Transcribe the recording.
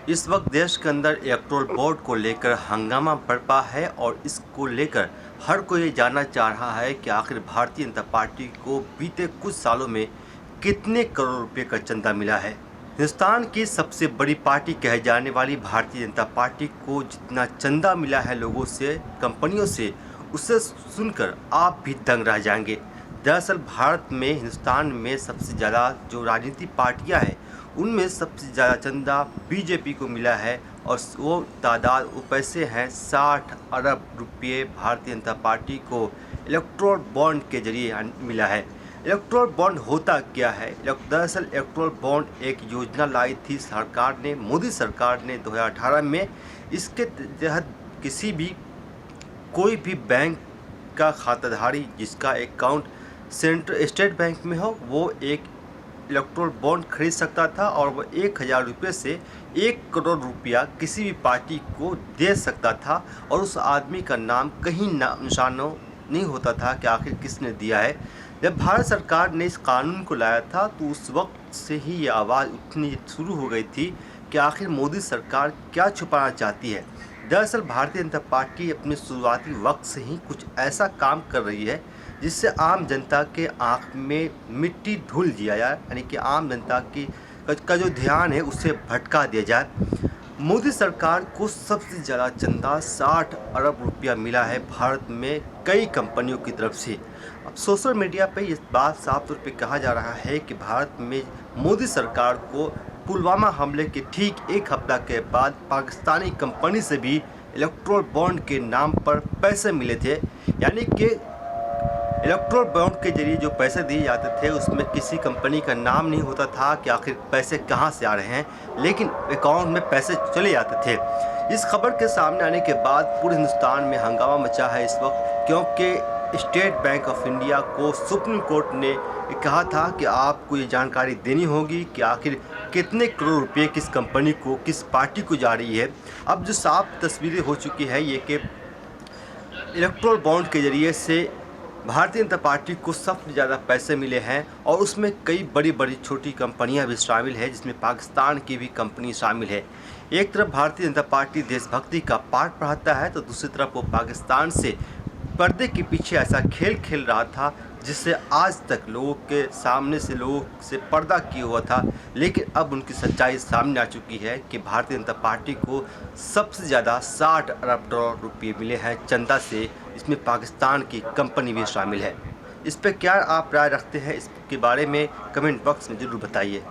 इस वक्त देश के अंदर इलेक्टोरल बोर्ड को लेकर हंगामा बरपा है और इसको लेकर हर कोई ये जानना चाह रहा है कि आखिर भारतीय जनता पार्टी को बीते कुछ सालों में कितने करोड़ रुपए का चंदा मिला है। हिंदुस्तान की सबसे बड़ी पार्टी कहे जाने वाली भारतीय जनता पार्टी को जितना चंदा मिला है लोगों से, कंपनियों से, उसे सुनकर आप भी दंग रह जाएंगे। दरअसल भारत में, हिंदुस्तान में सबसे ज़्यादा जो राजनीतिक पार्टियां हैं उनमें सबसे ज़्यादा चंदा बीजेपी को मिला है और वो तादाद, वो पैसे हैं 60 अरब रुपये भारतीय जनता पार्टी को इलेक्टोरल बॉन्ड के जरिए मिला है। इलेक्टोरल बॉन्ड होता क्या है? दरअसल इलेक्टोरल बॉन्ड एक योजना लाई थी सरकार ने, मोदी सरकार ने 2018 में। इसके तहत कोई भी बैंक का खाताधारी जिसका अकाउंट स्टेट बैंक में हो, वो एक इलेक्टोरल बॉन्ड खरीद सकता था और वो 1000 रुपये से 1 करोड़ रुपया किसी भी पार्टी को दे सकता था और उस आदमी का नाम कहीं निशान नहीं होता था कि आखिर किसने दिया है। जब भारत सरकार ने इस कानून को लाया था तो उस वक्त से ही ये आवाज़ उठनी शुरू हो गई थी कि आखिर मोदी सरकार क्या छुपाना चाहती है। दरअसल भारतीय जनता पार्टी अपने शुरुआती वक्त से ही कुछ ऐसा काम कर रही है जिससे आम जनता के आँख में मिट्टी धुल दिया जाए, यानी कि आम जनता का जो ध्यान है उसे भटका दिया जाए। मोदी सरकार को सबसे ज़्यादा चंदा 60 अरब रुपया मिला है भारत में कई कंपनियों की तरफ से। अब सोशल मीडिया पे इस बात साफ तौर पे कहा जा रहा है कि भारत में मोदी सरकार को पुलवामा हमले के ठीक एक हफ्ता के बाद पाकिस्तानी कंपनी से भी इलेक्टोरल बॉन्ड के नाम पर पैसे मिले थे। यानी कि इलेक्टोरल बॉन्ड के जरिए जो पैसे दिए जाते थे उसमें किसी कंपनी का नाम नहीं होता था कि आखिर पैसे कहां से आ रहे हैं, लेकिन अकाउंट में पैसे चले जाते थे। इस खबर के सामने आने के बाद पूरे हिंदुस्तान में हंगामा मचा है इस वक्त, क्योंकि स्टेट बैंक ऑफ इंडिया को सुप्रीम कोर्ट ने कहा था कि आपको ये जानकारी देनी होगी कि आखिर कितने करोड़ रुपये किस कंपनी को, किस पार्टी को जा रही है। अब जो साफ तस्वीरें हो चुकी है ये कि इलेक्टोरल बॉन्ड के जरिए से भारतीय जनता पार्टी को सबसे ज़्यादा पैसे मिले हैं और उसमें कई बड़ी बड़ी छोटी कंपनियां भी शामिल है, जिसमें पाकिस्तान की भी कंपनी शामिल है। एक तरफ भारतीय जनता पार्टी देशभक्ति का पाठ पढ़ाता है तो दूसरी तरफ वो पाकिस्तान से पर्दे के पीछे ऐसा खेल खेल रहा था जिससे आज तक लोगों से पर्दा किया हुआ था। लेकिन अब उनकी सच्चाई सामने आ चुकी है कि भारतीय जनता पार्टी को सबसे ज़्यादा 60 अरब डॉलर रुपये मिले हैं चंदा से, इसमें पाकिस्तान की कंपनी भी शामिल है। इस पर क्या आप राय रखते हैं, इसके बारे में कमेंट बॉक्स में ज़रूर बताइए।